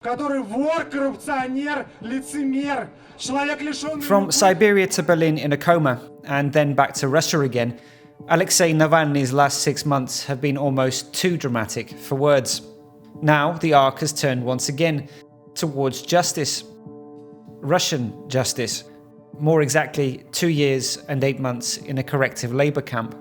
From Siberia to Berlin in a coma, and then back to Russia again, Alexei Navalny's last 6 months have been almost too dramatic for words. Now the arc has turned once again towards justice. Russian justice. More exactly, 2 years and 8 months in a corrective labour camp.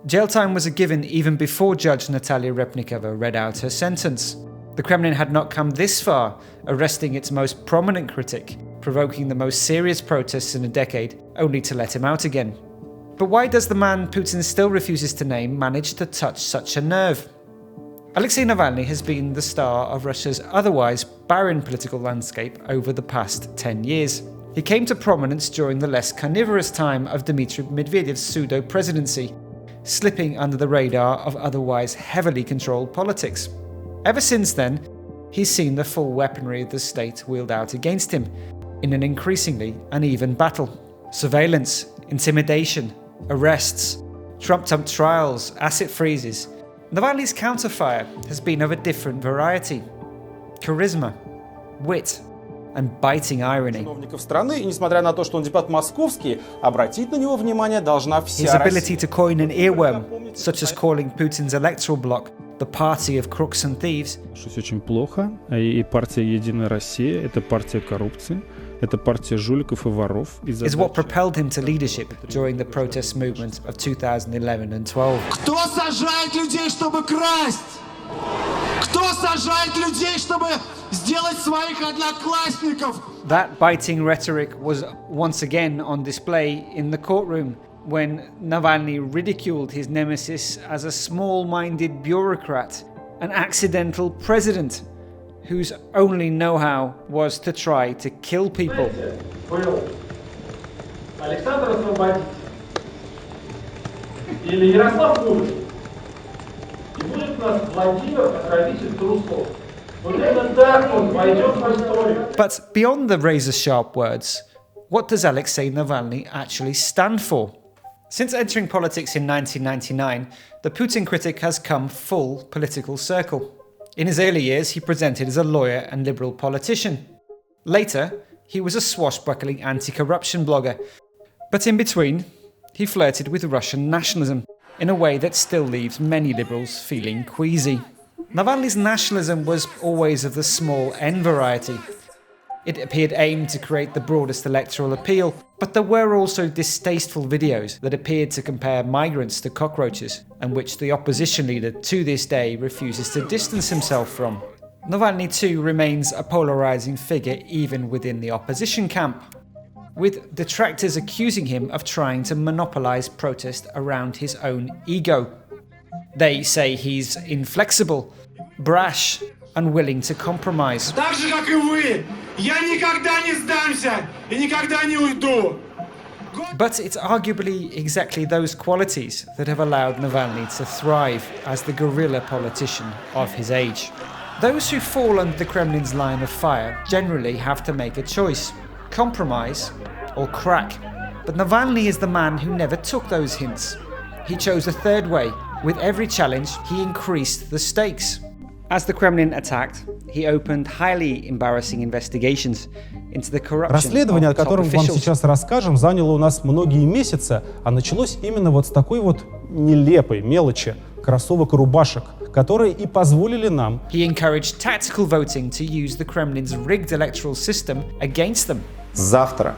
Jail time was a given even before Judge Natalia Repnikova read out her sentence. The Kremlin had not come this far, arresting its most prominent critic, provoking the most serious protests in a decade, only to let him out again. But why does the man Putin still refuses to name manage to touch such a nerve? Alexei Navalny has been the star of Russia's otherwise barren political landscape over the past 10 years. He came to prominence during the less carnivorous time of Dmitry Medvedev's pseudo-presidency, slipping under the radar of otherwise heavily controlled politics. Ever since then, he's seen the full weaponry of the state wheeled out against him in an increasingly uneven battle. Surveillance, intimidation, arrests, trumped-up trials, asset freezes. Navalny's counterfire has been of a different variety. Charisma, wit, and biting irony. His ability to coin an earworm, such as calling Putin's electoral bloc the party of crooks and thieves, очень плохо, и партия «Единая Россия» — это партия коррупции, это партия жуликов и воров. Is what propelled him to leadership during the protest movement of 2011 and 12. Кто сажает людей, чтобы красть? Кто сажает людей, чтобы сделать своих одноклассников? That biting rhetoric was once again on display in the courtroom when Navalny ridiculed his nemesis as a small-minded bureaucrat, an accidental president whose only know-how was to try to kill people. But beyond the razor-sharp words, what does Alexei Navalny actually stand for? Since entering politics in 1999, the Putin critic has come full political circle. In his early years, he presented as a lawyer and liberal politician. Later, he was a swashbuckling anti-corruption blogger. But in between, he flirted with Russian nationalism in a way that still leaves many liberals feeling queasy. Navalny's nationalism was always of the small N variety. It appeared aimed to create the broadest electoral appeal, but there were also distasteful videos that appeared to compare migrants to cockroaches, and which the opposition leader to this day refuses to distance himself from. Navalny too remains a polarizing figure even within the opposition camp, with detractors accusing him of trying to monopolize protest around his own ego. They say he's inflexible, brash, unwilling to compromise. Так же, как и вы, я никогда не сдамся и никогда не уйду. But it's arguably exactly those qualities that have allowed Navalny to thrive as the guerrilla politician of his age. Those who fall under the Kremlin's line of fire generally have to make a choice: compromise or crack. But Navalny is the man who never took those hints. He chose a third way. With every challenge, he increased the stakes. As the Kremlin attacked, he opened highly embarrassing investigations into the corruption Расследование, о of top котором вам officials. сейчас расскажем, заняло у нас многие месяцы, а началось именно вот с такой вот нелепой мелочи кроссовок и рубашек, которые и позволили нам. He encouraged tactical voting to use the Kremlin's rigged electoral system against them. Завтра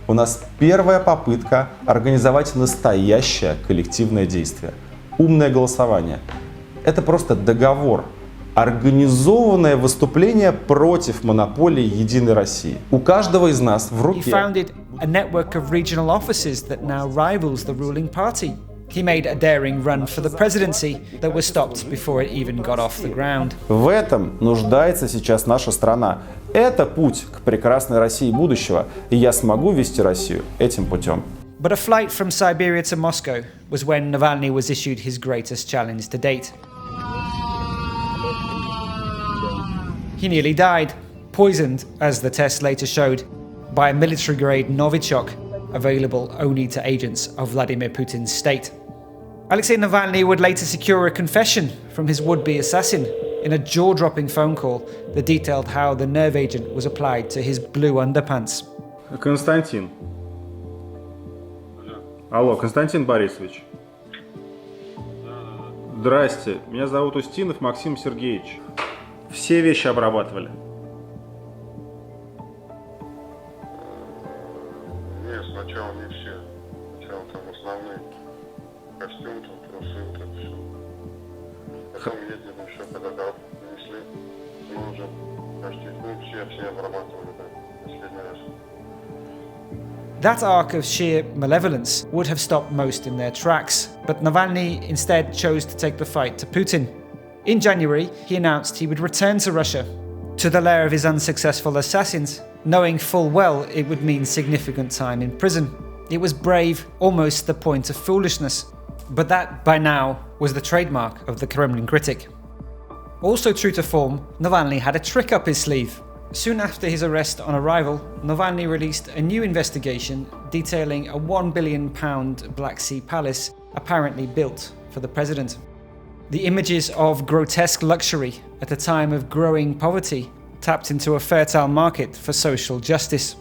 у нас первая попытка организовать настоящее коллективное действие. Умное голосование. Это просто договор. Организованное выступление против монополии Единой России. У каждого из нас в руке. He founded a network of regional offices that now rivals the ruling party. He made a daring run for the presidency that was stopped before it even got off the ground. В этом нуждается сейчас наша страна. Это путь к прекрасной России будущего, и я смогу вести Россию этим путем. But a flight from Siberia to Moscow was when Navalny was issued his greatest challenge to date. He nearly died, poisoned, as the test later showed, by a military-grade Novichok, available only to agents of Vladimir Putin's state. Alexei Navalny would later secure a confession from his would-be assassin, in a jaw-dropping phone call that detailed how the nerve agent was applied to his blue underpants. Константин. Алло, Константин Борисович. Здрасте, меня зовут Устинов Максим Сергеевич. Все вещи обрабатывали? Нет, сначала не все. Сначала там основные. Костюм, там, трусы, вот это все. Потом ездили еще, когда коробку принесли, мы уже почти, все обрабатывали, да, последний раз. That arc of sheer malevolence would have stopped most in their tracks, but Navalny instead chose to take the fight to Putin. In January, he announced he would return to Russia, to the lair of his unsuccessful assassins, knowing full well it would mean significant time in prison. It was brave, almost to the point of foolishness, but that, by now, was the trademark of the Kremlin critic. Also true to form, Navalny had a trick up his sleeve. Soon after his arrest on arrival, Navalny released a new investigation detailing a £1 billion Black Sea palace apparently built for the president. The images of grotesque luxury at a time of growing poverty tapped into a fertile market for social justice.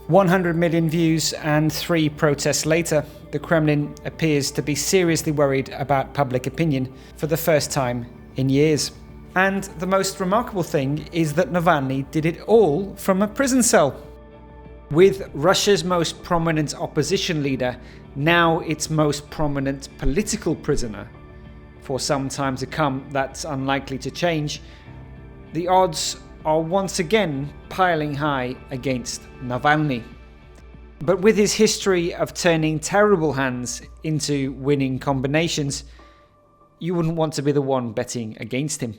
100 million views and 3 protests later, the Kremlin appears to be seriously worried about public opinion for the first time in years. And the most remarkable thing is that Navalny did it all from a prison cell. With Russia's most prominent opposition leader now its most prominent political prisoner, for some time to come that's unlikely to change, the odds are once again piling high against Navalny. But with his history of turning terrible hands into winning combinations, you wouldn't want to be the one betting against him.